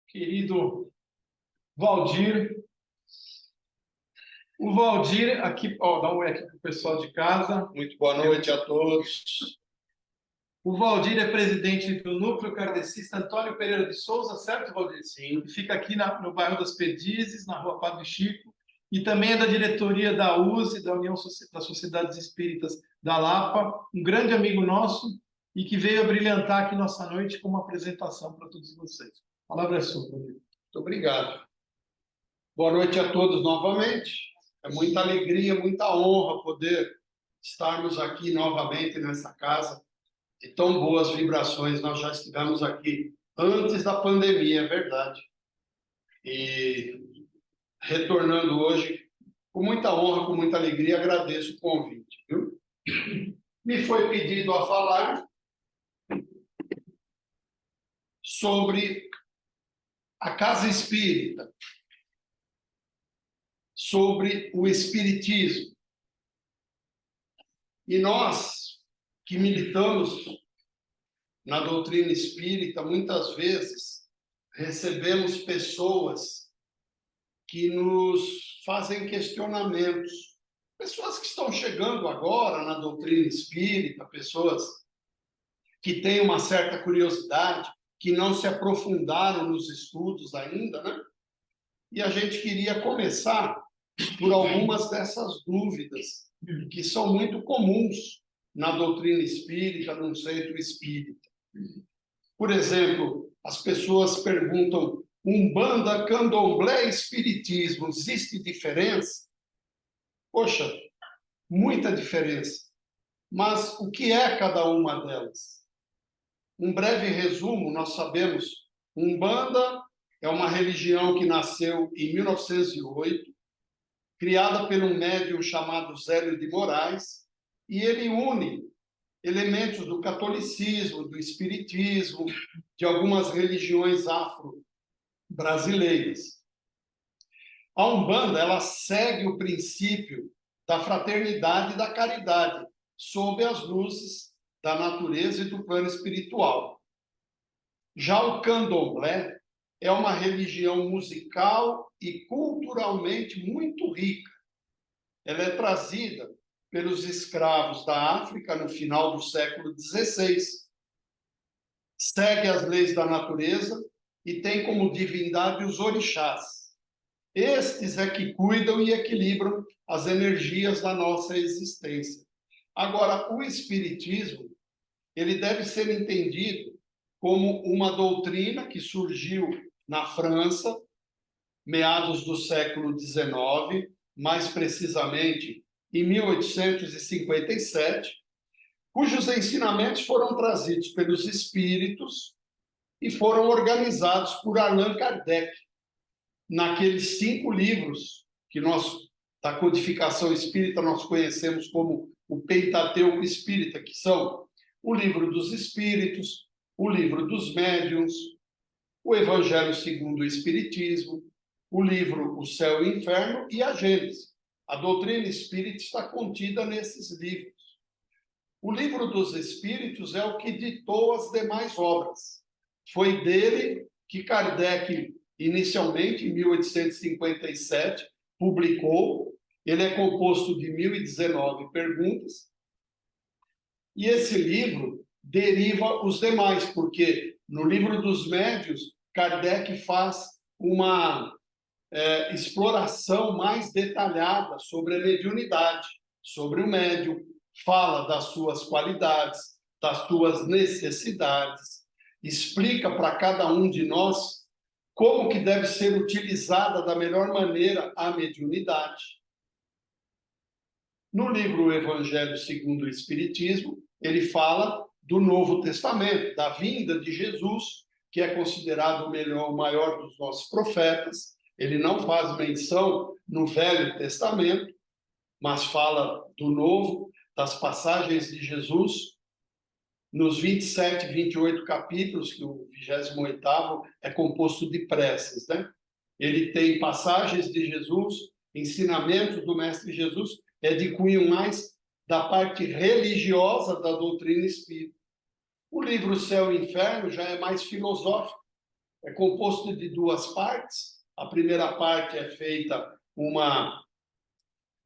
querido Valdir. O Valdir, aqui, dá um oi aqui para o pessoal de casa. Muito boa noite a todos. O Valdir é presidente do Núcleo Kardecista Antônio Pereira de Souza, certo, Valdir? Sim. Fica aqui no bairro das Perdizes, na rua Padre Chico, e também é da diretoria da USE, da União das Sociedades Espíritas da Lapa, um grande amigo nosso e que veio a brilhantar aqui nossa noite com uma apresentação para todos vocês. A palavra é sua, Valdir. Muito obrigado. Boa noite a todos novamente. É muita alegria, muita honra poder estarmos aqui novamente nessa casa. E tão boas vibrações, nós já estivemos aqui antes da pandemia, é verdade. E retornando hoje, com muita honra, com muita alegria, agradeço o convite. Viu? Me foi pedido a falar sobre a Casa Espírita, sobre o Espiritismo. E nós, que militamos na doutrina espírita, muitas vezes recebemos pessoas que nos fazem questionamentos. Pessoas que estão chegando agora na doutrina espírita, pessoas que têm uma certa curiosidade, que não se aprofundaram nos estudos ainda, né? E a gente queria começar por algumas dessas dúvidas que são muito comuns na doutrina espírita, no centro espírita. Por exemplo, as pessoas perguntam: Umbanda, Candomblé e Espiritismo, existe diferença? Poxa, muita diferença. Mas o que é cada uma delas? Um breve resumo: nós sabemos, Umbanda é uma religião que nasceu em 1908, criada por um médium chamado Zélio de Moraes, e ele une elementos do catolicismo, do espiritismo, de algumas religiões afro-brasileiras. A Umbanda, ela segue o princípio da fraternidade e da caridade, sob as luzes da natureza e do plano espiritual. Já o Candomblé é uma religião musical e culturalmente muito rica. Ela é trazida pelos escravos da África no final do século XVI. Segue as leis da natureza e tem como divindade os orixás. Estes é que cuidam e equilibram as energias da nossa existência. Agora, o espiritismo, ele deve ser entendido como uma doutrina que surgiu na França, meados do século XIX, mais precisamente em 1857, cujos ensinamentos foram trazidos pelos espíritos e foram organizados por Allan Kardec, naqueles 5 livros que nós, da codificação espírita, nós conhecemos como o Pentateuco Espírita, que são o Livro dos Espíritos, o Livro dos Médiuns, o Evangelho segundo o Espiritismo, o livro O Céu e o Inferno e a Gênese. A doutrina espírita está contida nesses livros. O Livro dos Espíritos é o que ditou as demais obras. Foi dele que Kardec, inicialmente, em 1857, publicou. Ele é composto de 1019 perguntas. E esse livro deriva os demais, porque no Livro dos Médiuns, Kardec faz uma exploração mais detalhada sobre a mediunidade, sobre o médium, fala das suas qualidades, das suas necessidades, explica para cada um de nós como que deve ser utilizada da melhor maneira a mediunidade. No livro Evangelho segundo o Espiritismo, ele fala do Novo Testamento, da vinda de Jesus, que é considerado o maior dos nossos profetas. Ele não faz menção no Velho Testamento, mas fala do Novo, das passagens de Jesus, nos 27, 28 capítulos, que o 28º é composto de preces, né? Ele tem passagens de Jesus, ensinamentos do Mestre Jesus, é de cunho mais da parte religiosa da doutrina espírita. O livro Céu e Inferno já é mais filosófico, é composto de duas partes. A primeira parte é feita uma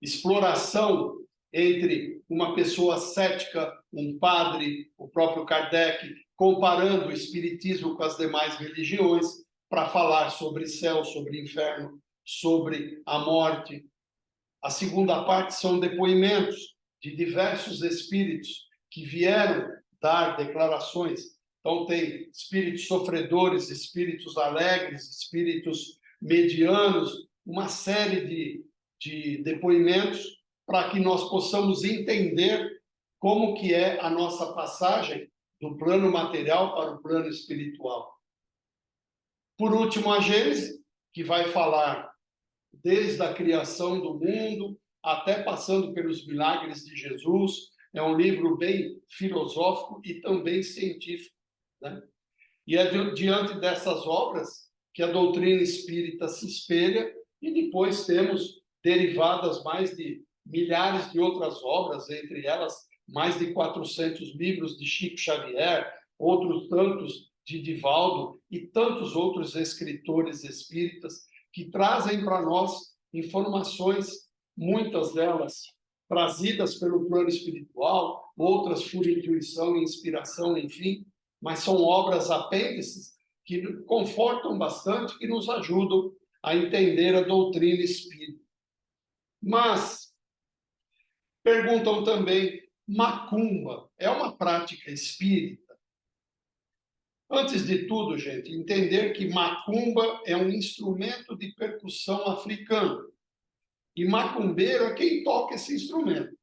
exploração entre uma pessoa cética, um padre, o próprio Kardec, comparando o espiritismo com as demais religiões, para falar sobre céu, sobre inferno, sobre a morte. A segunda parte são depoimentos de diversos espíritos que vieram dar declarações. Então, tem espíritos sofredores, espíritos alegres, espíritos medianos, uma série de depoimentos para que nós possamos entender como que é a nossa passagem do plano material para o plano espiritual. Por último, a Gênese, que vai falar desde a criação do mundo até passando pelos milagres de Jesus. É um livro bem filosófico e também científico, né? E é diante dessas obras que a doutrina espírita se espelha, e depois temos derivadas mais de milhares de outras obras, entre elas mais de 400 livros de Chico Xavier, outros tantos de Divaldo e tantos outros escritores espíritas que trazem para nós informações, muitas delas trazidas pelo plano espiritual, outras por intuição e inspiração, enfim, mas são obras apêndices que confortam bastante e nos ajudam a entender a doutrina espírita. Mas perguntam também, macumba é uma prática espírita? Antes de tudo, gente, entender que macumba é um instrumento de percussão africano. E macumbeiro é quem toca esse instrumento.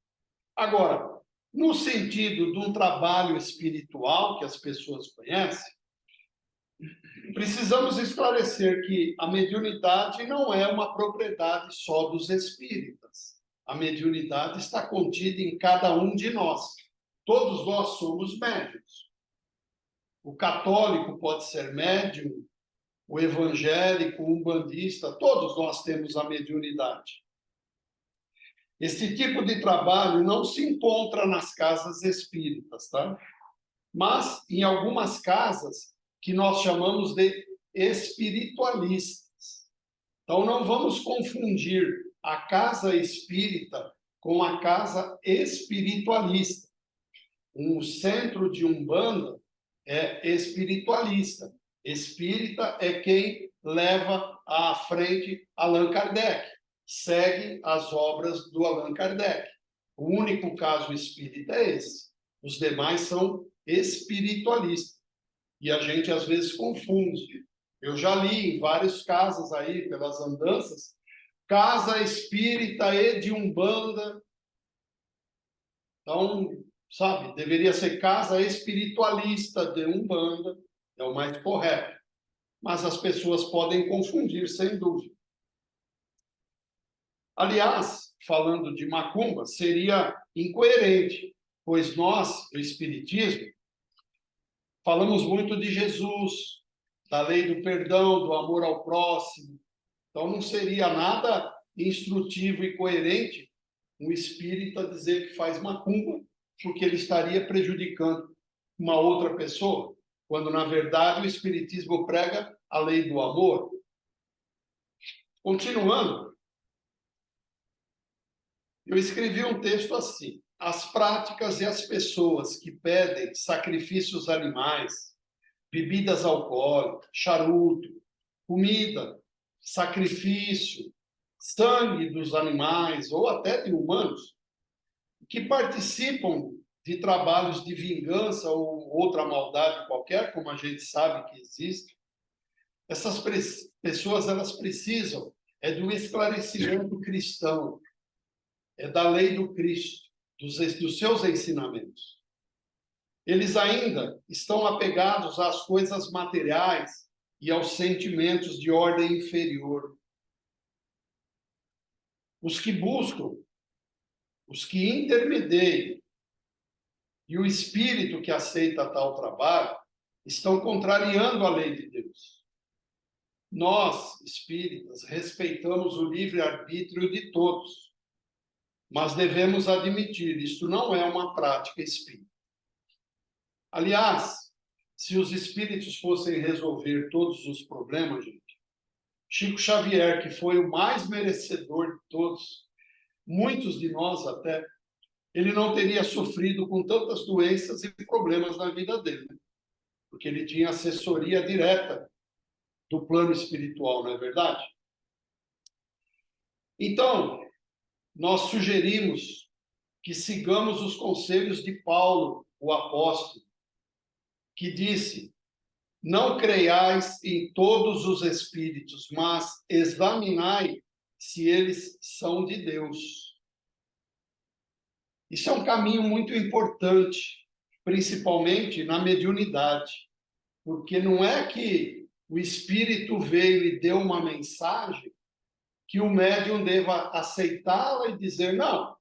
Agora, no sentido de um trabalho espiritual que as pessoas conhecem, precisamos esclarecer que a mediunidade não é uma propriedade só dos espíritas. A mediunidade está contida em cada um de nós. Todos nós somos médiuns. O católico pode ser médium, o evangélico, o umbandista, todos nós temos a mediunidade. Esse tipo de trabalho não se encontra nas casas espíritas, tá? Mas em algumas casas que nós chamamos de espiritualistas. Então não vamos confundir a casa espírita com a casa espiritualista. Um centro de umbanda é espiritualista. Espírita é quem leva à frente Allan Kardec, segue as obras do Allan Kardec. O único caso espírita é esse. Os demais são espiritualistas. E a gente às vezes confunde. Eu já li em vários casos aí, pelas andanças, casa espírita e de umbanda. Então, sabe, deveria ser casa espiritualista de umbanda, é o mais correto. Mas as pessoas podem confundir, sem dúvida. Aliás, falando de macumba, seria incoerente, pois nós, do Espiritismo, falamos muito de Jesus, da lei do perdão, do amor ao próximo. Então, não seria nada instrutivo e coerente um espírita dizer que faz macumba, porque ele estaria prejudicando uma outra pessoa, quando, na verdade, o Espiritismo prega a lei do amor. Continuando, eu escrevi um texto assim: as práticas e as pessoas que pedem sacrifícios animais, bebidas alcoólicas, charuto, comida, sacrifício, sangue dos animais ou até de humanos, que participam de trabalhos de vingança ou outra maldade qualquer, como a gente sabe que existe, essas pessoas elas precisam do esclarecimento cristão, da lei do Cristo, dos seus ensinamentos. Eles ainda estão apegados às coisas materiais e aos sentimentos de ordem inferior. Os que buscam, os que intermediam e o espírito que aceita tal trabalho estão contrariando a lei de Deus. Nós, espíritas, respeitamos o livre-arbítrio de todos, mas devemos admitir, isto não é uma prática espírita. Aliás, Se os espíritos fossem resolver todos os problemas, gente, Chico Xavier, que foi o mais merecedor de todos, muitos de nós até, ele não teria sofrido com tantas doenças e problemas na vida dele, né? Porque ele tinha assessoria direta do plano espiritual, não é verdade? Então, nós sugerimos que sigamos os conselhos de Paulo, o apóstolo, que disse: não creiais em todos os espíritos, mas examinai se eles são de Deus. Isso é um caminho muito importante, principalmente na mediunidade, porque não é que o espírito veio e deu uma mensagem que o médium deva aceitá-la e dizer, não,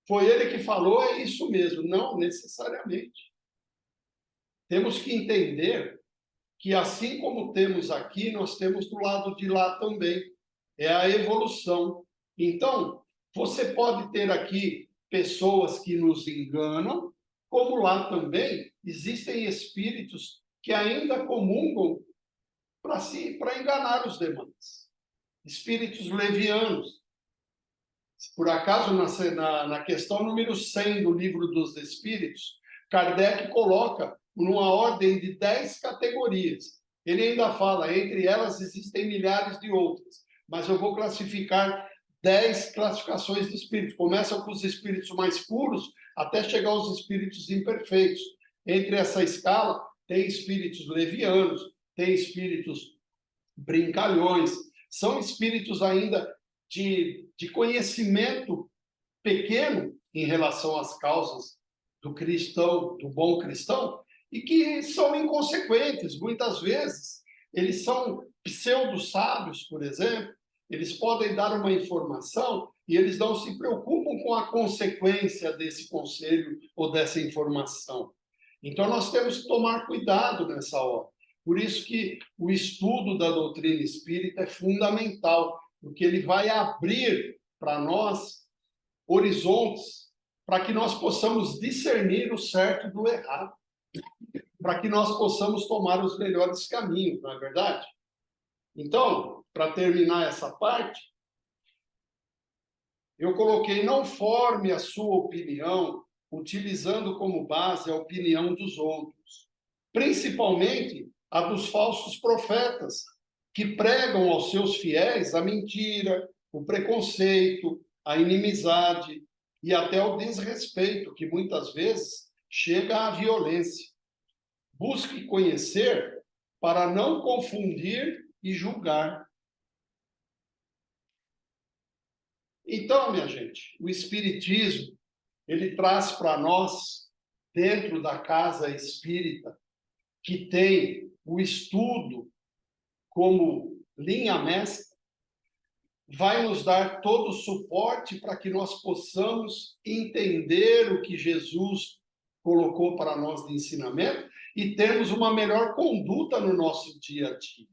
foi ele que falou, é isso mesmo. Não necessariamente. Temos que entender que assim como temos aqui, nós temos do lado de lá também. É a evolução. Então, você pode ter aqui pessoas que nos enganam, como lá também existem espíritos que ainda comungam para enganar os demais. Espíritos levianos. Por acaso, na questão número 100 do Livro dos Espíritos, Kardec coloca numa ordem de 10 categorias. Ele ainda fala, entre elas existem milhares de outras, mas eu vou classificar 10 classificações de espíritos. Começa com os espíritos mais puros, até chegar aos espíritos imperfeitos. Entre essa escala, tem espíritos levianos, tem espíritos brincalhões, são espíritos ainda de conhecimento pequeno em relação às causas do cristão, do bom cristão, e que são inconsequentes. Muitas vezes, eles são pseudo-sábios, por exemplo, eles podem dar uma informação e eles não se preocupam com a consequência desse conselho ou dessa informação. Então, nós temos que tomar cuidado nessa hora. Por isso que o estudo da doutrina espírita é fundamental, porque ele vai abrir para nós horizontes para que nós possamos discernir o certo do errado, para que nós possamos tomar os melhores caminhos, não é verdade? Então, para terminar essa parte, eu coloquei: não forme a sua opinião utilizando como base a opinião dos outros, principalmente a dos falsos profetas, que pregam aos seus fiéis a mentira, o preconceito, a inimizade e até o desrespeito, que muitas vezes chega à violência. Busque conhecer para não confundir e julgar. Então, minha gente, o Espiritismo, ele traz para nós, dentro da casa espírita, que tem o estudo como linha mestra, vai nos dar todo o suporte para que nós possamos entender o que Jesus colocou para nós de ensinamento e termos uma melhor conduta no nosso dia a dia.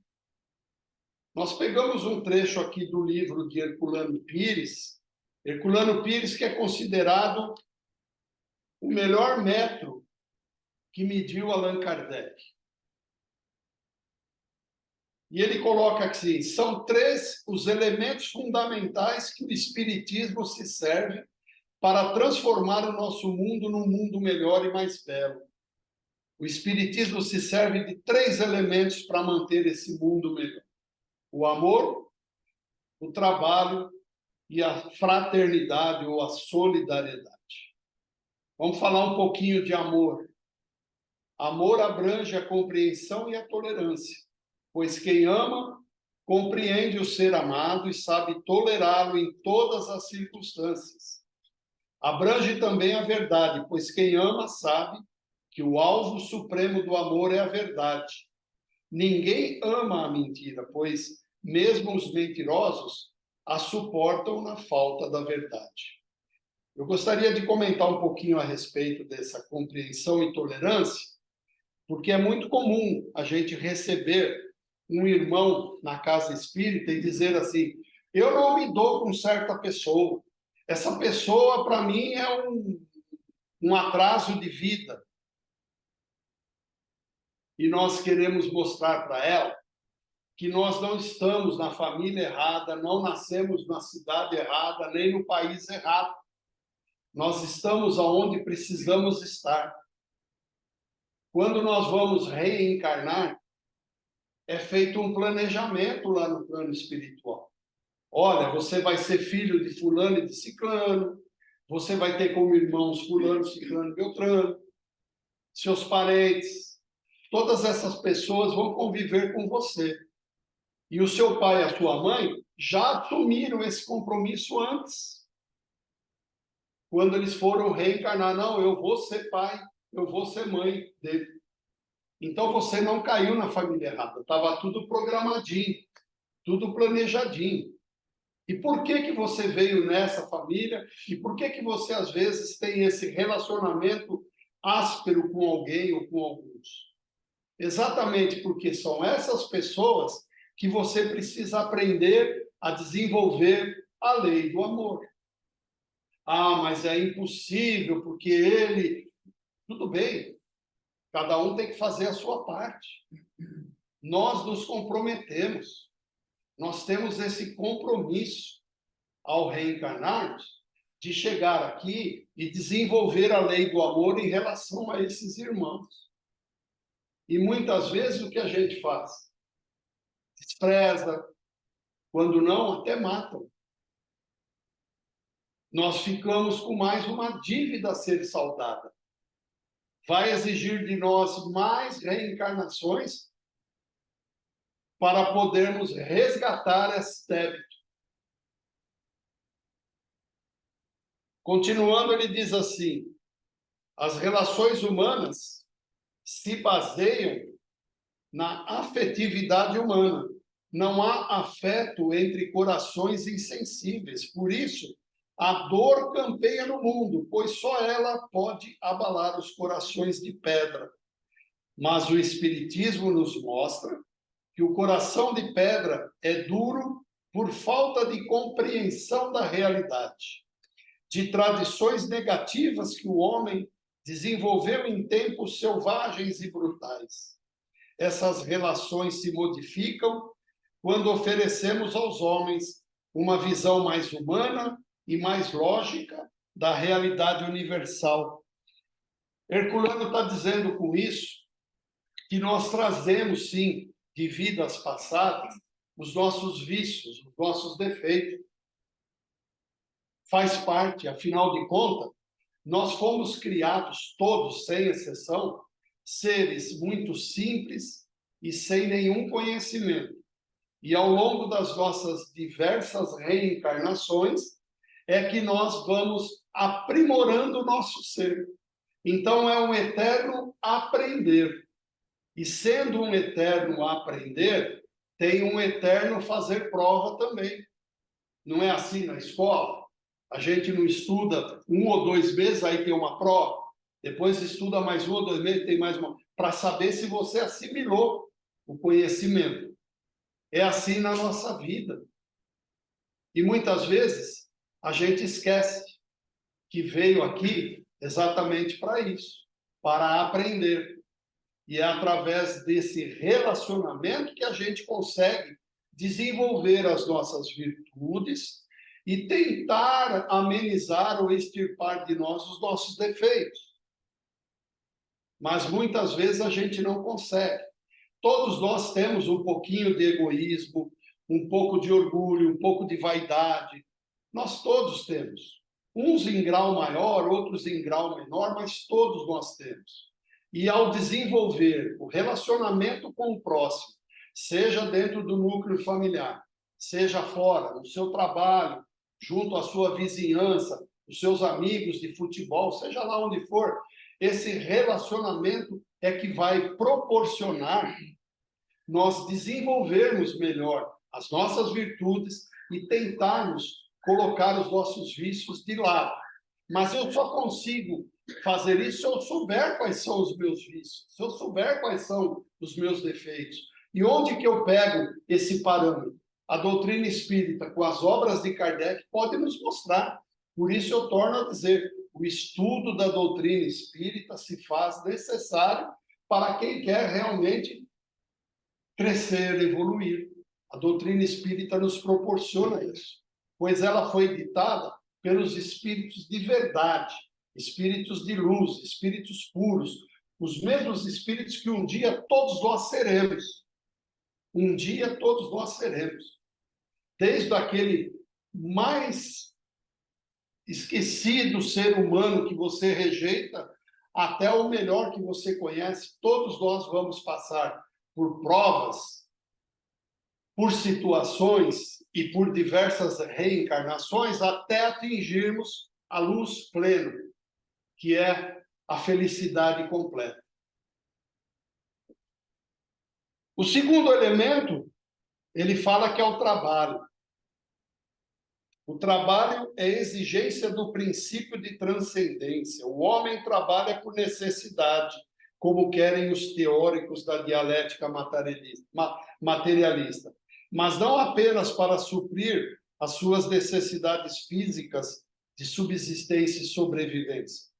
Nós pegamos um trecho aqui do livro de Herculano Pires, que é considerado o melhor metro que mediu Allan Kardec. E ele coloca assim: são 3 os elementos fundamentais que o Espiritismo se serve para transformar o nosso mundo num mundo melhor e mais belo. O Espiritismo se serve de 3 elementos para manter esse mundo melhor: o amor, o trabalho e a fraternidade ou a solidariedade. Vamos falar um pouquinho de amor. Amor abrange a compreensão e a tolerância, pois quem ama compreende o ser amado e sabe tolerá-lo em todas as circunstâncias. Abrange também a verdade, pois quem ama sabe que o alvo supremo do amor é a verdade. Ninguém ama a mentira, pois mesmo os mentirosos a suportam na falta da verdade. Eu gostaria de comentar um pouquinho a respeito dessa compreensão e tolerância, porque é muito comum a gente receber um irmão na casa espírita e dizer assim: eu não me dou com certa pessoa, essa pessoa para mim é um atraso de vida. E nós queremos mostrar para ela que nós não estamos na família errada, não nascemos na cidade errada, nem no país errado. Nós estamos aonde precisamos estar. Quando nós vamos reencarnar, é feito um planejamento lá no plano espiritual. Olha, você vai ser filho de fulano e de ciclano, você vai ter como irmãos fulano, ciclano e beltrano, seus parentes, todas essas pessoas vão conviver com você. E o seu pai e a sua mãe já assumiram esse compromisso antes. Quando eles foram reencarnar, não, eu vou ser pai, eu vou ser mãe dele. Então você não caiu na família errada, estava tudo programadinho, tudo planejadinho. E por que você veio nessa família? E por que você às vezes tem esse relacionamento áspero com alguém ou com alguns? Exatamente porque são essas pessoas que você precisa aprender a desenvolver a lei do amor. Ah, mas é impossível, porque ele... Tudo bem, cada um tem que fazer a sua parte. Nós nos comprometemos, nós temos esse compromisso, ao reencarnarmos, de chegar aqui e desenvolver a lei do amor em relação a esses irmãos. E muitas vezes o que a gente faz? Despreza, quando não, até matam. Nós ficamos com mais uma dívida a ser saldada. Vai exigir de nós mais reencarnações para podermos resgatar esse débito. Continuando, ele diz assim: as relações humanas se baseiam na afetividade humana. Não há afeto entre corações insensíveis. Por isso, a dor campeia no mundo, pois só ela pode abalar os corações de pedra. Mas o Espiritismo nos mostra que o coração de pedra é duro por falta de compreensão da realidade, de tradições negativas que o homem desenvolveu em tempos selvagens e brutais. Essas relações se modificam quando oferecemos aos homens uma visão mais humana e mais lógica da realidade universal. Herculano está dizendo com isso que nós trazemos, sim, de vidas passadas, os nossos vícios, os nossos defeitos. Faz parte, afinal de contas, nós fomos criados, todos, sem exceção, seres muito simples e sem nenhum conhecimento. E ao longo das nossas diversas reencarnações, é que nós vamos aprimorando o nosso ser. Então, é um eterno aprender. E sendo um eterno aprender, tem um eterno fazer prova também. Não é assim na escola? A gente não estuda 1 ou 2 meses, aí tem uma prova. Depois estuda mais 1 ou 2 meses, tem mais uma... para saber se você assimilou o conhecimento. É assim na nossa vida. E muitas vezes a gente esquece que veio aqui exatamente para isso, para aprender. E é através desse relacionamento que a gente consegue desenvolver as nossas virtudes e tentar amenizar ou extirpar de nós os nossos defeitos. Mas muitas vezes a gente não consegue. Todos nós temos um pouquinho de egoísmo, um pouco de orgulho, um pouco de vaidade. Nós todos temos. Uns em grau maior, outros em grau menor, mas todos nós temos. E ao desenvolver o relacionamento com o próximo, seja dentro do núcleo familiar, seja fora, no seu trabalho, junto à sua vizinhança, os seus amigos de futebol, seja lá onde for, esse relacionamento é que vai proporcionar nós desenvolvermos melhor as nossas virtudes e tentarmos colocar os nossos vícios de lado. Mas eu só consigo fazer isso se eu souber quais são os meus vícios, se eu souber quais são os meus defeitos. E onde que eu pego esse parâmetro? A doutrina espírita, com as obras de Kardec, pode nos mostrar. Por isso eu torno a dizer, o estudo da doutrina espírita se faz necessário para quem quer realmente crescer, evoluir. A doutrina espírita nos proporciona isso, pois ela foi ditada pelos espíritos de verdade, espíritos de luz, espíritos puros, os mesmos espíritos que um dia todos nós seremos. Um dia todos nós seremos. Desde aquele mais esquecido ser humano que você rejeita, até o melhor que você conhece, todos nós vamos passar por provas, por situações e por diversas reencarnações até atingirmos a luz plena, que é a felicidade completa. O segundo elemento, ele fala que é o trabalho. O trabalho é exigência do princípio de transcendência. O homem trabalha por necessidade, como querem os teóricos da dialética materialista, mas não apenas para suprir as suas necessidades físicas de subsistência e sobrevivência.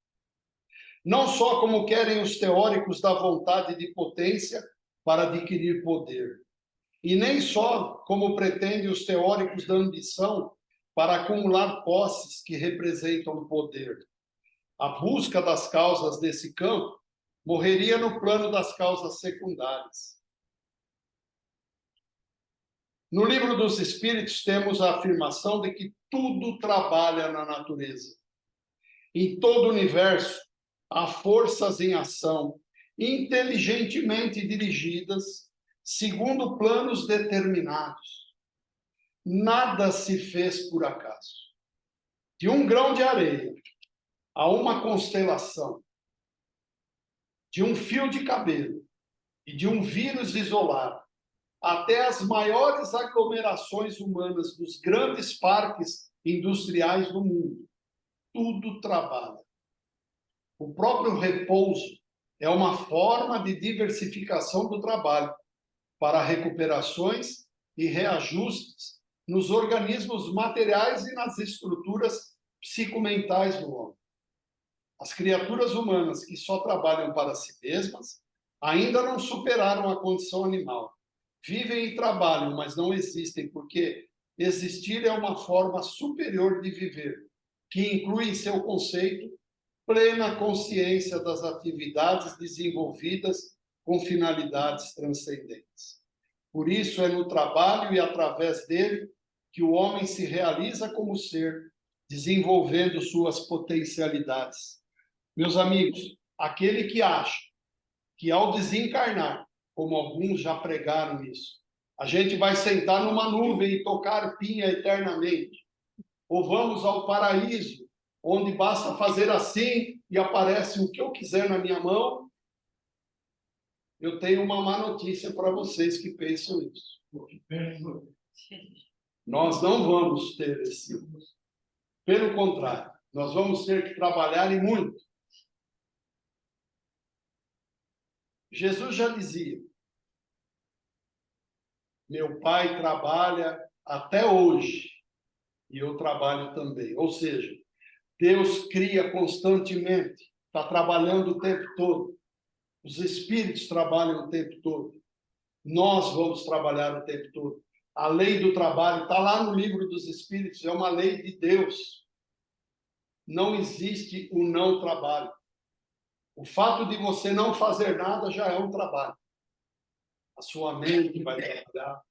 Não só como querem os teóricos da vontade de potência para adquirir poder, e nem só como pretendem os teóricos da ambição para acumular posses que representam o poder. A busca das causas desse campo morreria no plano das causas secundárias. No Livro dos Espíritos temos a afirmação de que tudo trabalha na natureza. Em todo o universo há forças em ação, inteligentemente dirigidas, segundo planos determinados. Nada se fez por acaso. De um grão de areia a uma constelação, de um fio de cabelo e de um vírus isolado, até as maiores aglomerações humanas dos grandes parques industriais do mundo, tudo trabalha. O próprio repouso é uma forma de diversificação do trabalho para recuperações e reajustes nos organismos materiais e nas estruturas psicomentais do homem. As criaturas humanas que só trabalham para si mesmas ainda não superaram a condição animal. Vivem e trabalham, mas não existem, porque existir é uma forma superior de viver, que inclui em seu conceito plena consciência das atividades desenvolvidas com finalidades transcendentes. Por isso é no trabalho e através dele que o homem se realiza como ser, desenvolvendo suas potencialidades. Meus amigos, aquele que acha que ao desencarnar, como alguns já pregaram isso, a gente vai sentar numa nuvem e tocar pinha eternamente, ou vamos ao paraíso, onde basta fazer assim e aparece o que eu quiser na minha mão, eu tenho uma má notícia para vocês que pensam isso. Nós não vamos ter esse. Pelo contrário, nós vamos ter que trabalhar e muito. Jesus já dizia: meu pai trabalha até hoje e eu trabalho também. Ou seja, Deus cria constantemente, está trabalhando o tempo todo. Os espíritos trabalham o tempo todo. Nós vamos trabalhar o tempo todo. A lei do trabalho está lá no Livro dos Espíritos, é uma lei de Deus. Não existe o não trabalho. O fato de você não fazer nada já é um trabalho. A sua mente vai trabalhar,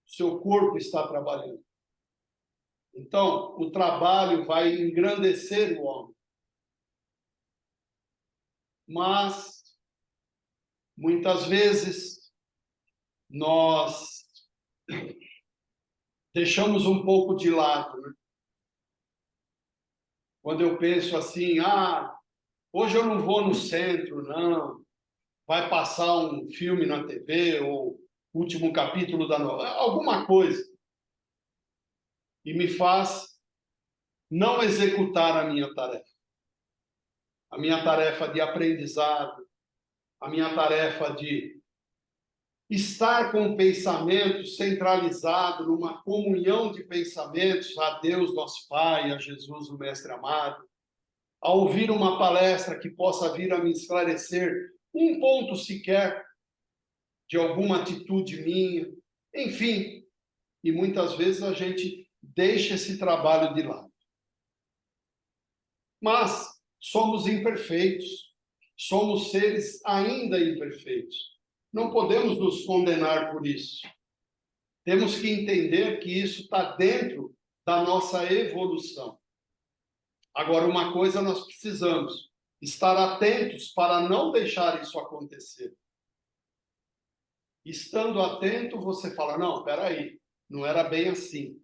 o seu corpo está trabalhando. Então, o trabalho vai engrandecer o homem. Mas, muitas vezes, nós deixamos um pouco de lado, né? Quando eu penso assim, hoje eu não vou no centro, não. Vai passar um filme na TV, ou último capítulo da novela, alguma coisa. E me faz não executar a minha tarefa. A minha tarefa de aprendizado, a minha tarefa de estar com o pensamento centralizado numa comunhão de pensamentos a Deus, nosso Pai, a Jesus, o Mestre amado, a ouvir uma palestra que possa vir a me esclarecer um ponto sequer de alguma atitude minha, enfim. E muitas vezes a gente deixa esse trabalho de lado. Mas somos imperfeitos, somos seres ainda imperfeitos. Não podemos nos condenar por isso. Temos que entender que isso está dentro da nossa evolução. Agora, uma coisa nós precisamos: estar atentos para não deixar isso acontecer. Estando atento, você fala, não, espera aí, não era bem assim.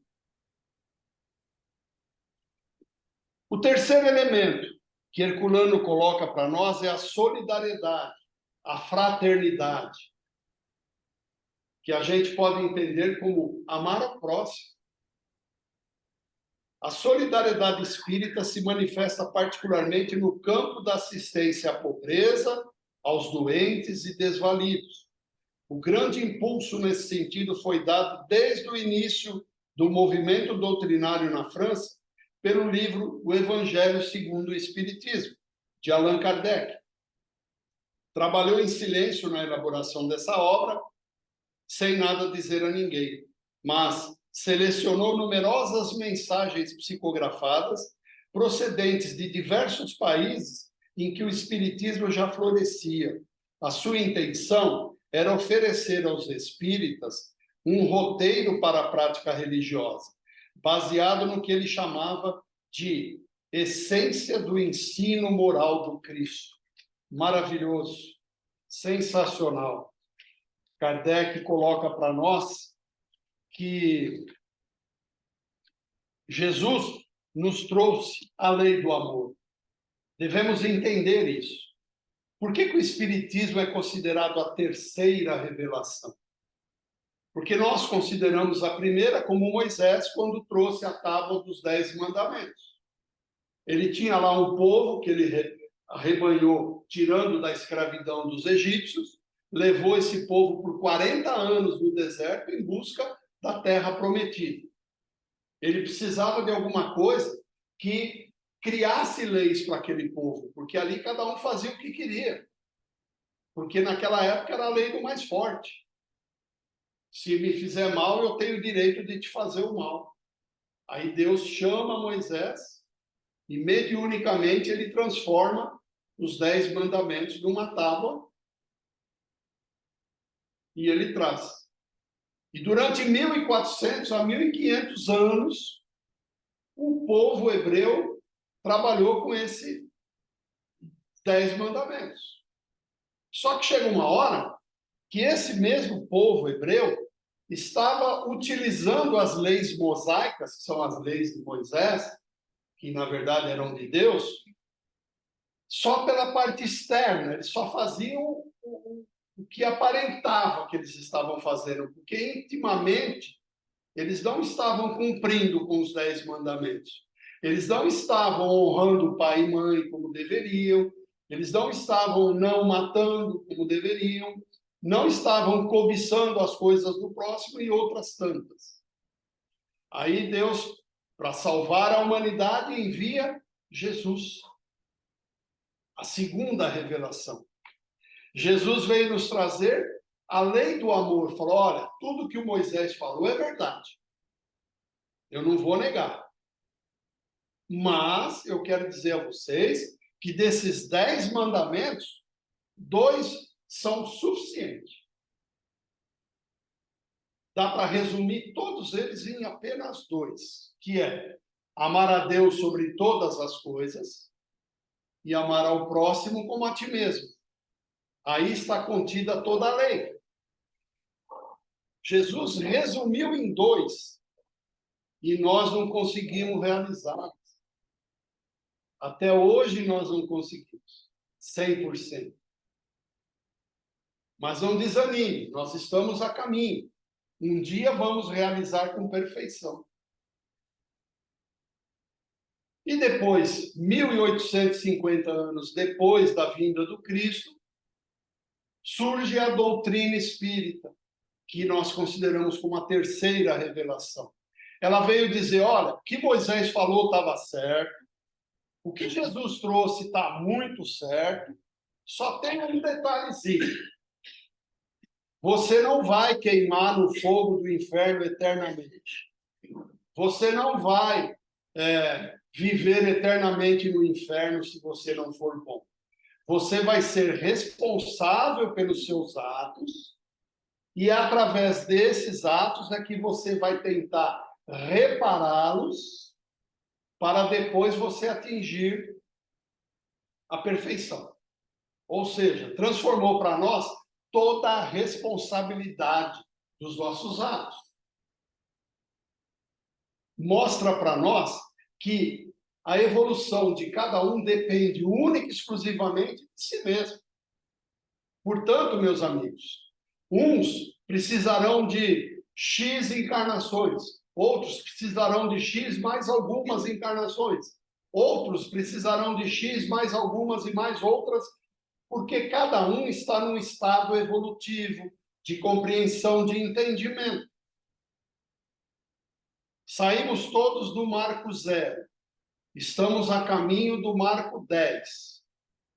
O terceiro elemento que Herculano coloca para nós é a solidariedade, a fraternidade, que a gente pode entender como amar ao próximo. A solidariedade espírita se manifesta particularmente no campo da assistência à pobreza, aos doentes e desvalidos. O grande impulso nesse sentido foi dado desde o início do movimento doutrinário na França pelo livro O Evangelho segundo o Espiritismo, de Allan Kardec. Trabalhou em silêncio na elaboração dessa obra, sem nada dizer a ninguém, mas selecionou numerosas mensagens psicografadas procedentes de diversos países em que o espiritismo já florescia. A sua intenção era oferecer aos espíritas um roteiro para a prática religiosa, baseado no que ele chamava de essência do ensino moral do Cristo. Maravilhoso, sensacional. Kardec coloca para nós que Jesus nos trouxe a lei do amor. Devemos entender isso. Por que o Espiritismo é considerado a terceira revelação? Porque nós consideramos a primeira como Moisés, quando trouxe a tábua dos 10 mandamentos. Ele tinha lá um povo que ele arrebanhou, tirando da escravidão dos egípcios, levou esse povo por 40 anos no deserto em busca da terra prometida. Ele precisava de alguma coisa que criasse leis para aquele povo, porque ali cada um fazia o que queria. Porque naquela época era a lei do mais forte. Se me fizer mal, eu tenho o direito de te fazer o mal. Aí Deus chama Moisés e mediunicamente ele transforma os 10 mandamentos numa tábua e ele traz. E durante 1.400 a 1.500 anos, o povo hebreu trabalhou com esses 10 mandamentos. Só que chega uma hora que esse mesmo povo hebreu estava utilizando as leis mosaicas, que são as leis de Moisés, que na verdade eram de Deus, só pela parte externa. Eles só faziam o que aparentava que eles estavam fazendo, porque intimamente eles não estavam cumprindo com os 10 mandamentos. Eles não estavam honrando pai e mãe como deveriam, eles não estavam não matando como deveriam, não estavam cobiçando as coisas do próximo e outras tantas. Aí Deus, para salvar a humanidade, envia Jesus, a segunda revelação. Jesus veio nos trazer a lei do amor. Falou, olha, tudo que o Moisés falou é verdade. Eu não vou negar. Mas eu quero dizer a vocês que desses 10 mandamentos, 2 são suficientes. Dá para resumir todos eles em apenas 2, que é amar a Deus sobre todas as coisas e amar ao próximo como a ti mesmo. Aí está contida toda a lei. Jesus resumiu em 2 e nós não conseguimos realizar. Até hoje nós não conseguimos 100%. Mas não desanime, nós estamos a caminho. Um dia vamos realizar com perfeição. E depois, 1850 anos depois da vinda do Cristo, surge a doutrina espírita, que nós consideramos como a terceira revelação. Ela veio dizer, olha, o que Moisés falou estava certo, o que Jesus trouxe está muito certo, Só tem um detalhezinho. Você não vai queimar no fogo do inferno eternamente. Você não vai viver eternamente no inferno se você não for bom. Você vai ser responsável pelos seus atos e através desses atos é que você vai tentar repará-los para depois você atingir a perfeição. Ou seja, transformou para nós toda a responsabilidade dos nossos atos. Mostra para nós que a evolução de cada um depende única e exclusivamente de si mesmo. Portanto, meus amigos, uns precisarão de X encarnações, outros precisarão de X mais algumas encarnações, outros precisarão de X mais algumas e mais outras, porque cada um está num estado evolutivo, de compreensão, de entendimento. Saímos todos do marco 0. Estamos a caminho do marco 10.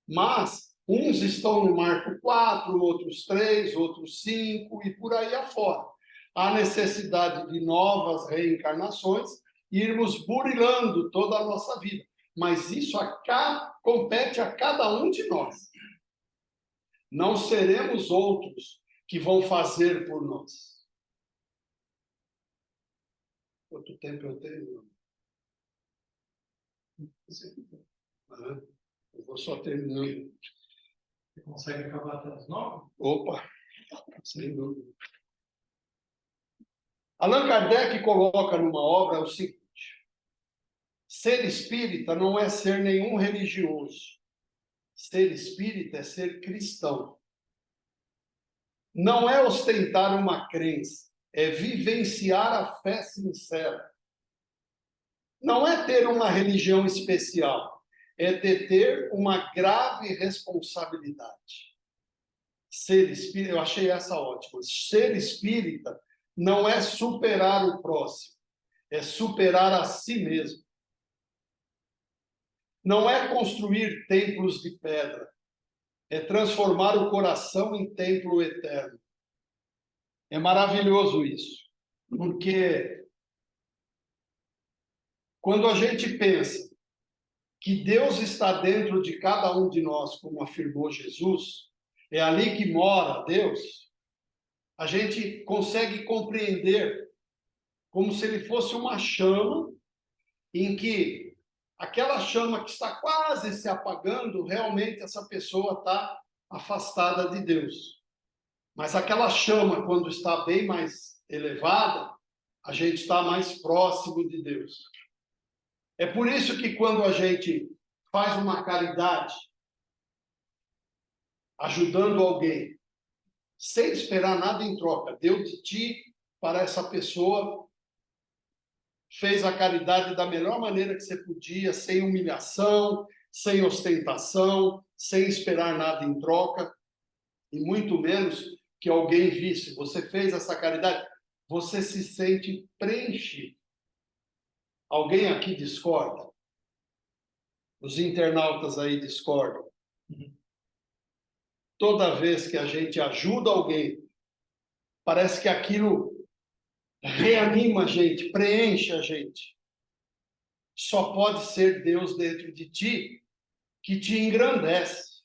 Mas uns estão no marco 4, outros 3, outros 5 e por aí afora. Há necessidade de novas reencarnações e irmos burilando toda a nossa vida. Mas isso compete a cada um de nós. Não seremos outros que vão fazer por nós. Quanto tempo eu tenho? Eu vou só terminando. Você consegue acabar até as 9? Opa, sem dúvida. Allan Kardec coloca numa obra o seguinte: ser espírita não é ser nenhum religioso. Ser espírita é ser cristão. Não é ostentar uma crença, é vivenciar a fé sincera. Não é ter uma religião especial, é ter uma grave responsabilidade. Ser espírita, eu achei essa ótima. Ser espírita não é superar o próximo, é superar a si mesmo. Não é construir templos de pedra, é transformar o coração em templo eterno. É maravilhoso isso, porque quando a gente pensa que Deus está dentro de cada um de nós, como afirmou Jesus, é ali que mora Deus, a gente consegue compreender como se ele fosse uma chama em que aquela chama que está quase se apagando, realmente essa pessoa está afastada de Deus. Mas aquela chama, quando está bem mais elevada, a gente está mais próximo de Deus. É por isso que quando a gente faz uma caridade, ajudando alguém, sem esperar nada em troca, deu de ti para essa pessoa, fez a caridade da melhor maneira que você podia, sem humilhação, sem ostentação, sem esperar nada em troca, e muito menos que alguém visse. Você fez essa caridade, você se sente preenchido. Alguém aqui discorda? Os internautas aí discordam. Toda vez que a gente ajuda alguém, parece que aquilo reanima a gente, preenche a gente. Só pode ser Deus dentro de ti que te engrandece.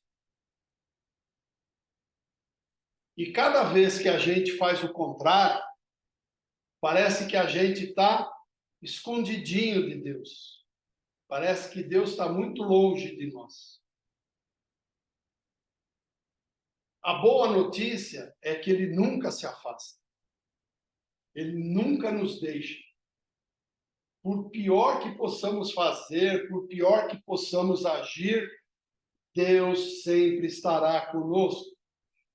E cada vez que a gente faz o contrário, parece que a gente está escondidinho de Deus. Parece que Deus está muito longe de nós. A boa notícia é que Ele nunca se afasta. Ele nunca nos deixa. Por pior que possamos fazer, por pior que possamos agir, Deus sempre estará conosco.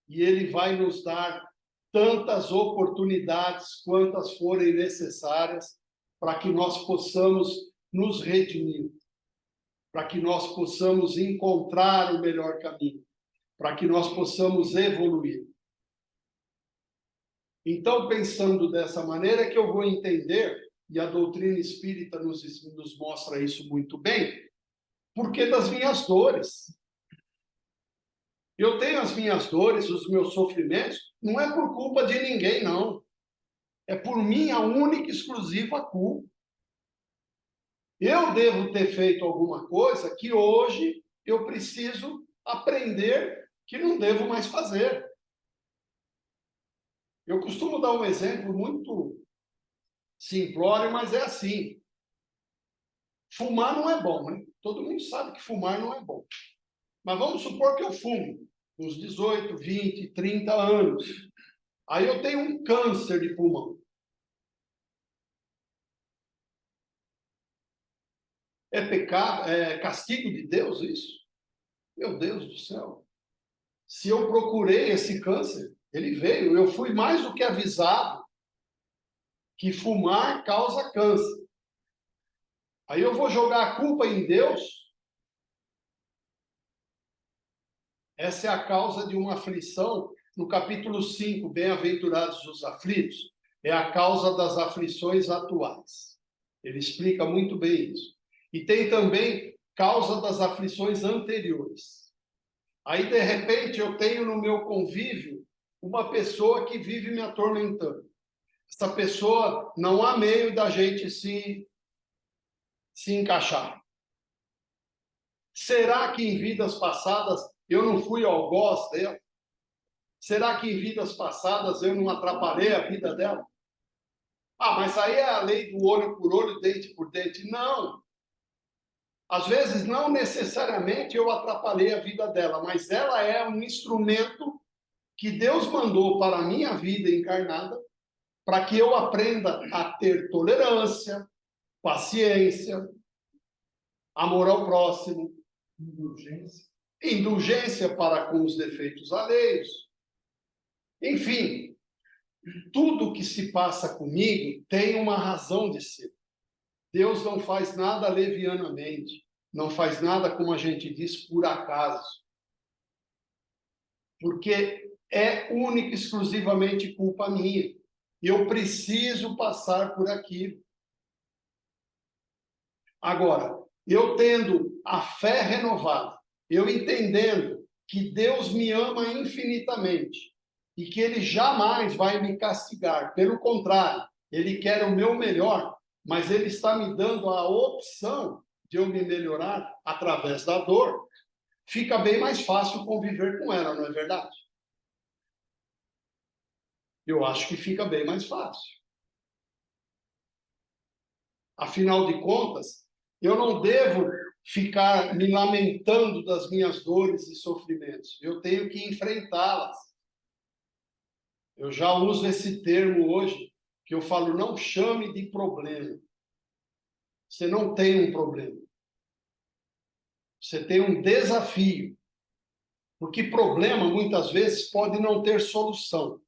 E Ele vai nos dar tantas oportunidades quantas forem necessárias para que nós possamos nos redimir, para que nós possamos encontrar o melhor caminho, para que nós possamos evoluir. Então, pensando dessa maneira, é que eu vou entender, e a doutrina espírita nos mostra isso muito bem, porque das minhas dores. Eu tenho as minhas dores, os meus sofrimentos, não é por culpa de ninguém, não. É por minha única e exclusiva culpa. Eu devo ter feito alguma coisa que hoje eu preciso aprender que não devo mais fazer. Eu costumo dar um exemplo muito simplório, mas é assim. Fumar não é bom, né? Todo mundo sabe que fumar não é bom. Mas vamos supor que eu fumo uns 18, 20, 30 anos. Aí eu tenho um câncer de pulmão. É pecado, é castigo de Deus isso? Meu Deus do céu. Se eu procurei esse câncer, ele veio. Eu fui mais do que avisado que fumar causa câncer. Aí eu vou jogar a culpa em Deus? Essa é a causa de uma aflição. No capítulo 5, bem-aventurados os aflitos, é a causa das aflições atuais. Ele explica muito bem isso. E tem também causa das aflições anteriores. Aí, de repente, eu tenho no meu convívio uma pessoa que vive me atormentando. Essa pessoa não há meio da gente se encaixar. Será que em vidas passadas eu não fui algoz dela? Será que em vidas passadas eu não atrapalhei a vida dela? Ah, mas aí é a lei do olho por olho, dente por dente. Não. Às vezes, não necessariamente eu atrapalhei a vida dela, mas ela é um instrumento que Deus mandou para a minha vida encarnada, para que eu aprenda a ter tolerância, paciência, amor ao próximo, indulgência para com os defeitos alheios. Enfim, tudo que se passa comigo tem uma razão de ser. Deus não faz nada levianamente, não faz nada, como a gente diz, por acaso. Porque é única e exclusivamente culpa minha. Eu preciso passar por aquilo. Agora, eu tendo a fé renovada, eu entendendo que Deus me ama infinitamente e que Ele jamais vai me castigar. Pelo contrário, Ele quer o meu melhor, mas Ele está me dando a opção de eu me melhorar através da dor. Fica bem mais fácil conviver com ela, não é verdade? Eu acho que fica bem mais fácil. Afinal de contas, eu não devo ficar me lamentando das minhas dores e sofrimentos. Eu tenho que enfrentá-las. Eu já uso esse termo hoje, que eu falo, não chame de problema. Você não tem um problema. Você tem um desafio. Porque problema, muitas vezes, pode não ter solução.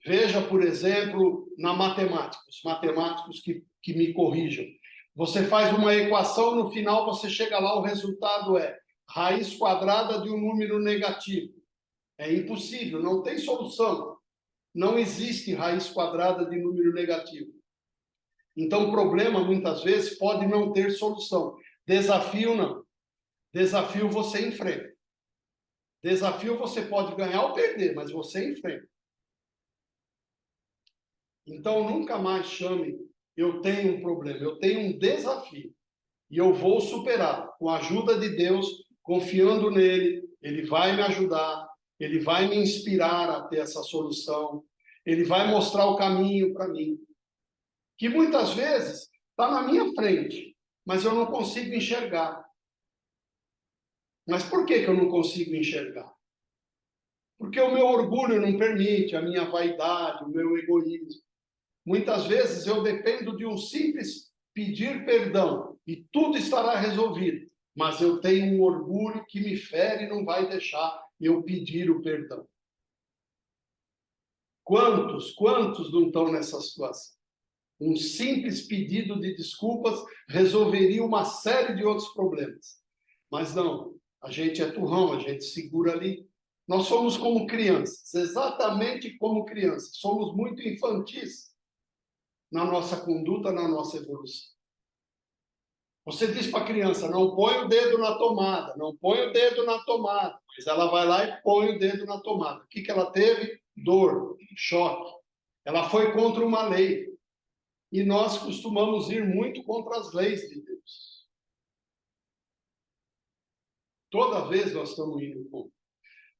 Veja, por exemplo, na matemática, os matemáticos que me corrijam. Você faz uma equação, no final você chega lá, o resultado é raiz quadrada de um número negativo. É impossível, não tem solução. Não existe raiz quadrada de número negativo. Então, problema, muitas vezes, pode não ter solução. Desafio, não. Desafio você enfrenta. Desafio você pode ganhar ou perder, mas você enfrenta. Então, nunca mais chame, eu tenho um problema, eu tenho um desafio. E eu vou superar com a ajuda de Deus, confiando nele. Ele vai me ajudar, ele vai me inspirar a ter essa solução, ele vai mostrar o caminho para mim. Que muitas vezes está na minha frente, mas eu não consigo enxergar. Mas por que eu não consigo enxergar? Porque o meu orgulho não permite, a minha vaidade, o meu egoísmo. Muitas vezes eu dependo de um simples pedir perdão e tudo estará resolvido. Mas eu tenho um orgulho que me fere e não vai deixar eu pedir o perdão. Quantos não estão nessa situação? Um simples pedido de desculpas resolveria uma série de outros problemas. Mas não, a gente é turrão, a gente segura ali. Nós somos como crianças, exatamente como crianças. Somos muito infantis na nossa conduta, na nossa evolução. Você diz para a criança, não põe o dedo na tomada, não põe o dedo na tomada. Mas ela vai lá e põe o dedo na tomada. O que ela teve? Dor, choque. Ela foi contra uma lei. E nós costumamos ir muito contra as leis de Deus. Toda vez nós estamos indo contra.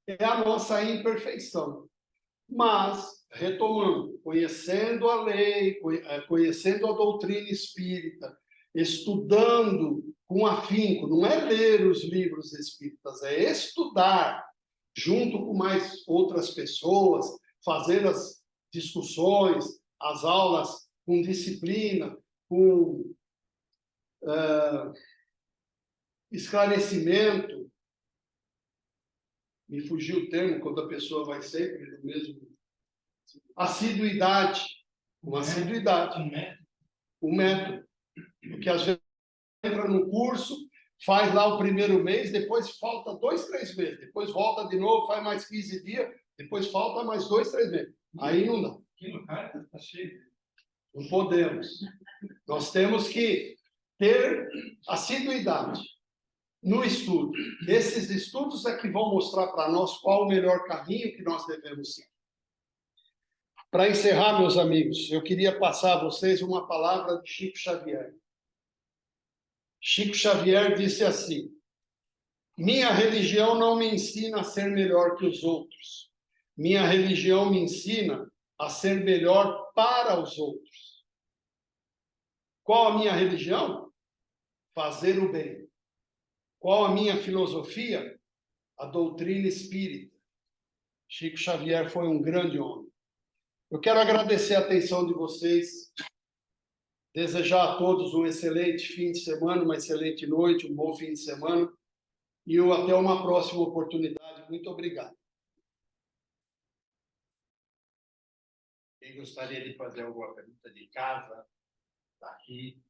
É a nossa imperfeição. Mas, retomando, conhecendo a lei, conhecendo a doutrina espírita, estudando com afinco, não é ler os livros espíritas, é estudar junto com mais outras pessoas, fazer as discussões, as aulas com disciplina, com esclarecimento. Me fugiu o termo quando a pessoa vai sempre no mesmo. Assiduidade. Uma assiduidade. Um método. Porque às vezes entra no curso, faz lá o primeiro mês, depois falta 2, 3 meses, depois volta de novo, faz mais 15 dias, depois falta mais 2, 3 meses. Aí não dá. Aqui no cara está cheio. Não podemos. Nós temos que ter assiduidade no estudo. Esses estudos é que vão mostrar para nós qual o melhor caminho que nós devemos seguir. Para encerrar, meus amigos, eu queria passar a vocês uma palavra de Chico Xavier. Chico Xavier disse assim: minha religião não me ensina a ser melhor que os outros. Minha religião me ensina a ser melhor para os outros. Qual a minha religião? Fazer o bem. Qual a minha filosofia? A doutrina espírita. Chico Xavier foi um grande homem. Eu quero agradecer a atenção de vocês, desejar a todos um excelente fim de semana, uma excelente noite, um bom fim de semana, e até uma próxima oportunidade. Muito obrigado. Quem gostaria de fazer alguma pergunta de casa, está aqui.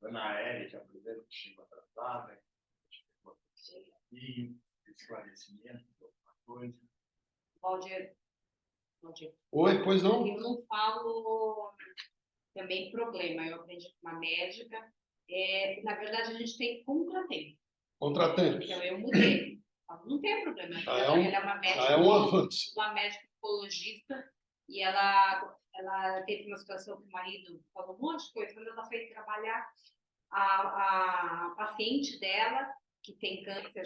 Dona Érica, primeiro que chegou atrasada, esclarecimento, alguma coisa. Valdir. Oi, pois não? Eu não falo também problema. Eu aprendi com uma médica. Na verdade, a gente tem contratempo. Contratempo. Então, eu mudei. Não tem problema. Ela é uma médica, já é um avanço. Uma médica oncologista, e ela teve uma situação que o marido falou um monte de coisa. Quando ela foi trabalhar, a paciente dela, que tem câncer,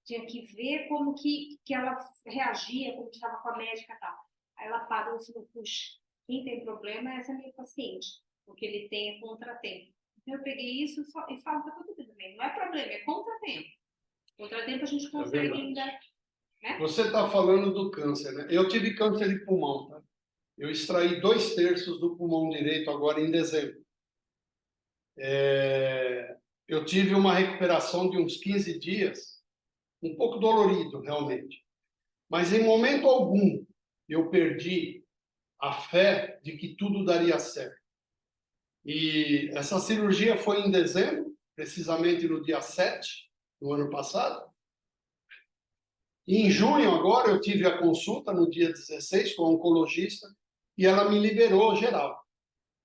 tinha que ver como que ela reagia, como estava com a médica e tal. Aí ela parou e falou, puxa, quem tem problema é essa minha paciente, porque ele tem contratempo. Então eu peguei isso e falo para todo mundo também, não é problema, é contratempo. Contratempo a gente consegue ainda... Né? Você está falando do câncer, né? Eu tive câncer de pulmão, tá? Eu extraí 2/3 do pulmão direito agora em dezembro. Eu tive uma recuperação de uns 15 dias, um pouco dolorido, realmente. Mas em momento algum eu perdi a fé de que tudo daria certo. E essa cirurgia foi em dezembro, precisamente no dia 7 do ano passado. E em junho, agora, eu tive a consulta no dia 16 com a oncologista e ela me liberou geral.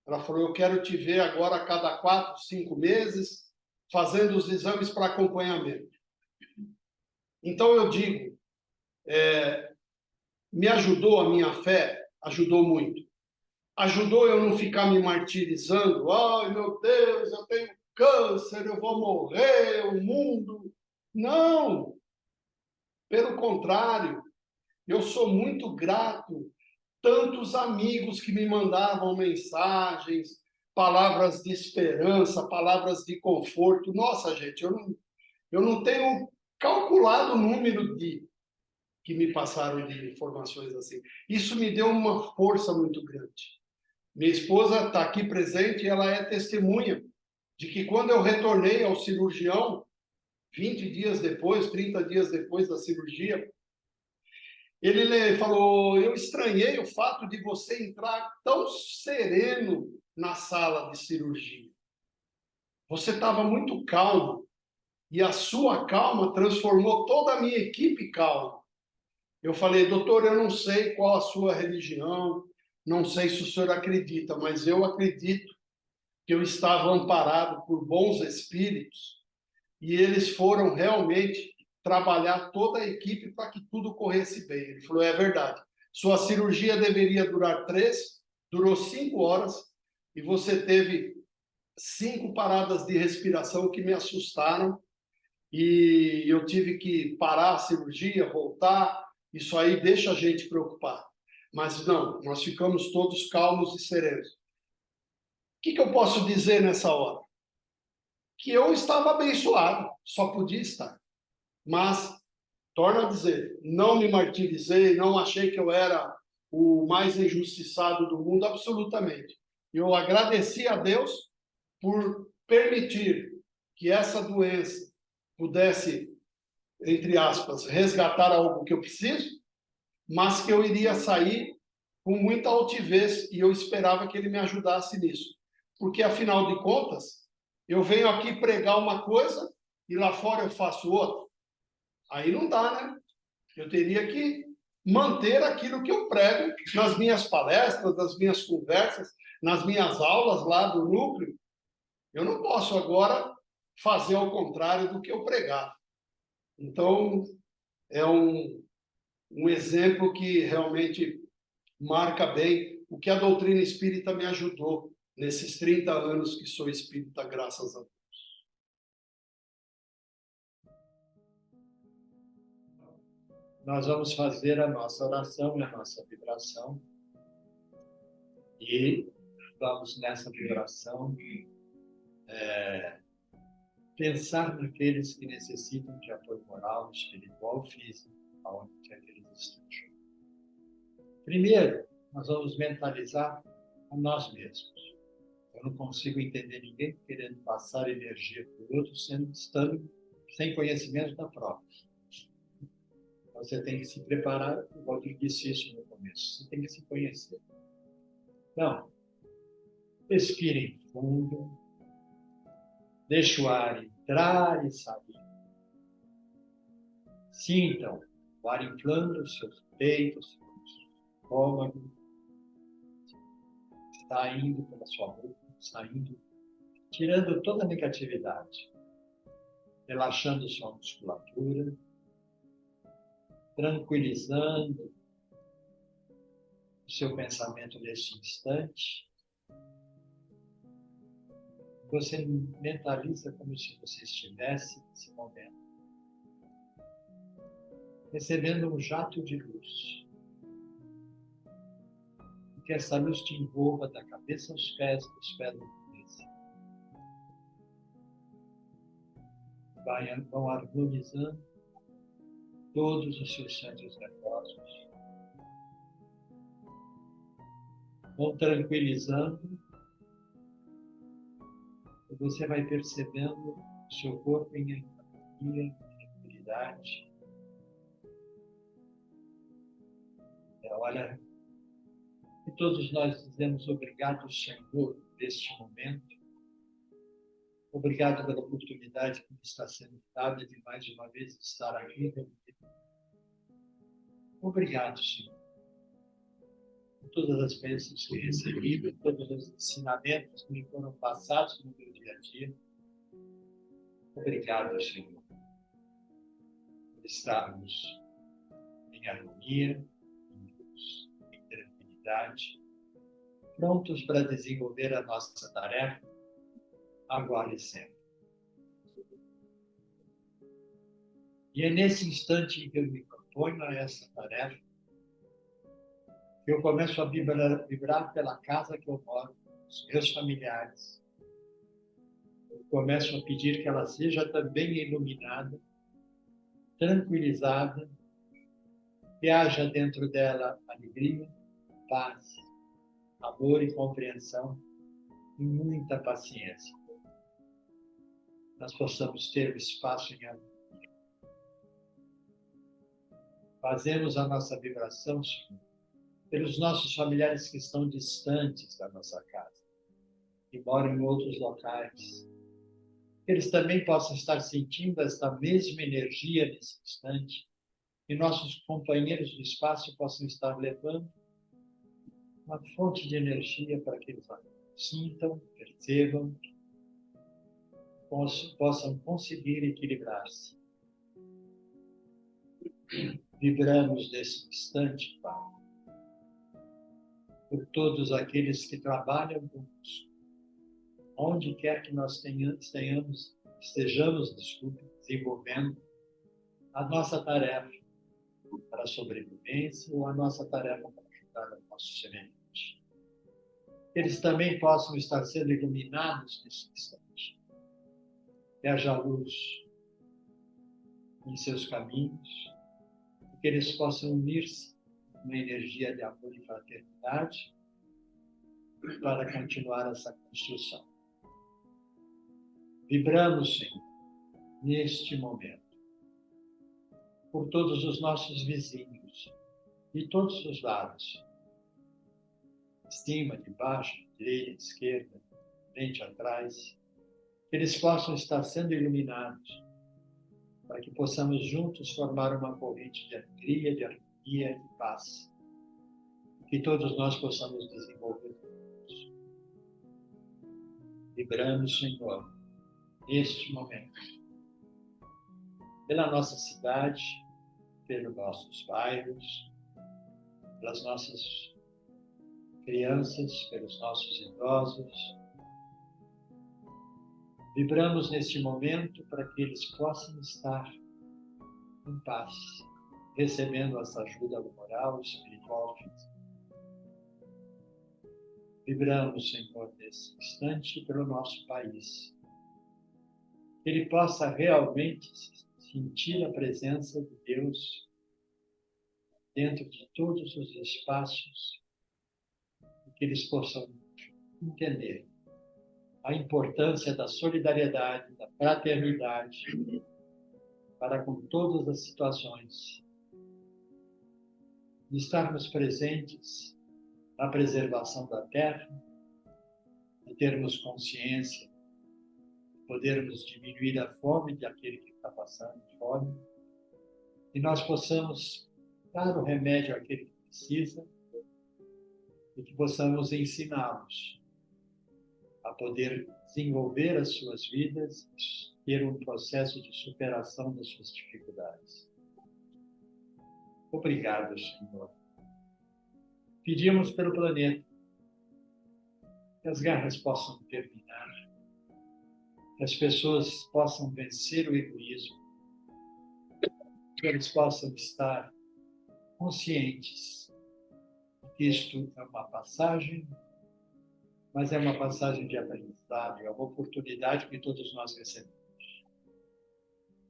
Ela falou, eu quero te ver agora a cada 4, 5 meses, fazendo os exames para acompanhamento. Então, eu digo, me ajudou a minha fé? Ajudou muito. Ajudou eu não ficar me martirizando. Ai, meu Deus, eu tenho câncer, eu vou morrer, o mundo... Não! Pelo contrário, eu sou muito grato. Tantos amigos que me mandavam mensagens, palavras de esperança, palavras de conforto. Nossa, gente, eu não tenho calculado o número que me passaram de informações assim. Isso me deu uma força muito grande. Minha esposa está aqui presente e ela é testemunha de que quando eu retornei ao cirurgião, 20 dias depois, 30 dias depois da cirurgia, ele falou, eu estranhei o fato de você entrar tão sereno na sala de cirurgia. Você estava muito calmo e a sua calma transformou toda a minha equipe calma. Eu falei, doutor, eu não sei qual a sua religião, não sei se o senhor acredita, mas eu acredito que eu estava amparado por bons espíritos e eles foram realmente trabalhar toda a equipe para que tudo corresse bem. Ele falou, é verdade. Sua cirurgia deveria durar 3, durou 5 horas e você teve 5 paradas de respiração que me assustaram e eu tive que parar a cirurgia, voltar. Isso aí deixa a gente preocupado. Mas não, nós ficamos todos calmos e serenos. O que eu posso dizer nessa hora? Que eu estava abençoado, só podia estar. Mas, torno a dizer, não me martirizei, não achei que eu era o mais injustiçado do mundo, absolutamente. Eu agradeci a Deus por permitir que essa doença pudesse, entre aspas, resgatar algo que eu preciso, mas que eu iria sair com muita altivez e eu esperava que ele me ajudasse nisso. Porque, afinal de contas, eu venho aqui pregar uma coisa e lá fora eu faço outra. Aí não dá, né? Eu teria que manter aquilo que eu prego nas minhas palestras, nas minhas conversas, nas minhas aulas lá do núcleo. Eu não posso agora fazer ao contrário do que eu pregar. Então, é um exemplo que realmente marca bem o que a doutrina espírita me ajudou nesses 30 anos que sou espírita, graças a Deus. Nós vamos fazer a nossa oração e a nossa vibração. E vamos nessa vibração pensar naqueles que necessitam de apoio moral, espiritual, físico, aonde quer que eles estejam. Primeiro, nós vamos mentalizar a nós mesmos. Eu não consigo entender ninguém querendo passar energia para o outro, estando sem conhecimento da própria. Você tem que se preparar, igual eu disse isso no começo, você tem que se conhecer. Então, respirem fundo, deixe o ar entrar e sair. Sintam o ar inflando os seus peitos, seu estômago, saindo pela sua boca, saindo, tirando toda a negatividade, relaxando sua musculatura, tranquilizando o seu pensamento neste instante. Você mentaliza como se você estivesse nesse momento recebendo um jato de luz. E que essa luz te envolva da cabeça aos pés, dos pés à cabeça. Vão harmonizando todos os seus centros nervosos. Vão tranquilizando. E você vai percebendo o seu corpo em harmonia, em tranquilidade. Olha, e todos nós dizemos obrigado, Senhor, por este momento. Obrigado pela oportunidade que me está sendo dada de mais uma vez estar aqui. Obrigado, Senhor, por todas as bênçãos que recebi, por todos os ensinamentos que me foram passados no meu dia a dia. Obrigado, Senhor, por estarmos em harmonia, em tranquilidade, prontos para desenvolver a nossa tarefa, agora e sempre. E é nesse instante em que eu me proponho a essa tarefa, que eu começo a vibrar pela casa que eu moro, os meus familiares. Eu começo a pedir que ela seja também iluminada, tranquilizada, que haja dentro dela alegria, paz, amor e compreensão e muita paciência. Nós possamos ter o espaço em harmonia. Fazemos a nossa vibração, Senhor, pelos nossos familiares que estão distantes da nossa casa, que moram em outros locais. Que eles também possam estar sentindo esta mesma energia nesse instante, e nossos companheiros do espaço possam estar levando uma fonte de energia para aqueles amigos. sintam, percebam, possam conseguir equilibrar-se. Vibramos nesse instante, Pai, por todos aqueles que trabalham conosco, onde quer que nós estejamos desenvolvendo a nossa tarefa para a sobrevivência ou a nossa tarefa para ajudar o nosso semelhante. Eles também possam estar sendo iluminados nesse instante. Que haja luz em seus caminhos, que eles possam unir-se numa energia de amor e fraternidade para continuar essa construção. Vibramos, Senhor, neste momento, por todos os nossos vizinhos, de todos os lados, de cima, de baixo, de direita, de esquerda, frente, atrás, que eles possam estar sendo iluminados, para que possamos juntos formar uma corrente de alegria, de harmonia, de paz, que todos nós possamos desenvolver juntos. Vibramos, Senhor, neste momento, pela nossa cidade, pelos nossos bairros, pelas nossas crianças, pelos nossos idosos. Vibramos neste momento para que eles possam estar em paz, recebendo essa ajuda moral, espiritual, física. Vibramos, Senhor, nesse instante pelo nosso país. Que ele possa realmente sentir a presença de Deus dentro de todos os espaços e que eles possam entender a importância da solidariedade, da fraternidade para com todas as situações, de estarmos presentes na preservação da terra, de termos consciência, de podermos diminuir a fome daquele que está passando fome, e nós possamos dar o remédio àquele que precisa e que possamos ensiná-los a poder desenvolver as suas vidas, ter um processo de superação das suas dificuldades. Obrigado, Senhor. Pedimos pelo planeta que as guerras possam terminar, que as pessoas possam vencer o egoísmo, que eles possam estar conscientes de que isto é uma passagem, mas é uma passagem de aprendizado, é uma oportunidade que todos nós recebemos.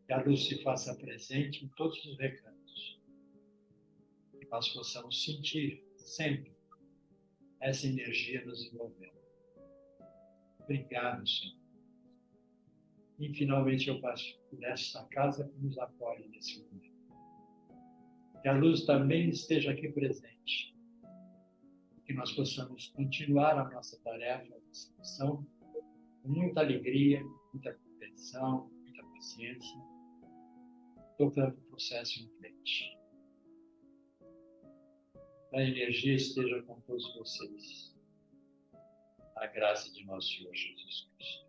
Que a luz se faça presente em todos os recantos. Que nós possamos sentir sempre essa energia nos envolvendo. Obrigado, Senhor. E finalmente eu passo por esta casa que nos acolhe nesse momento. Que a luz também esteja aqui presente. Que nós possamos continuar a nossa tarefa de missão com muita alegria, muita compreensão, muita paciência, tocando o processo em frente. A energia esteja com todos vocês. A graça de nosso Senhor Jesus Cristo.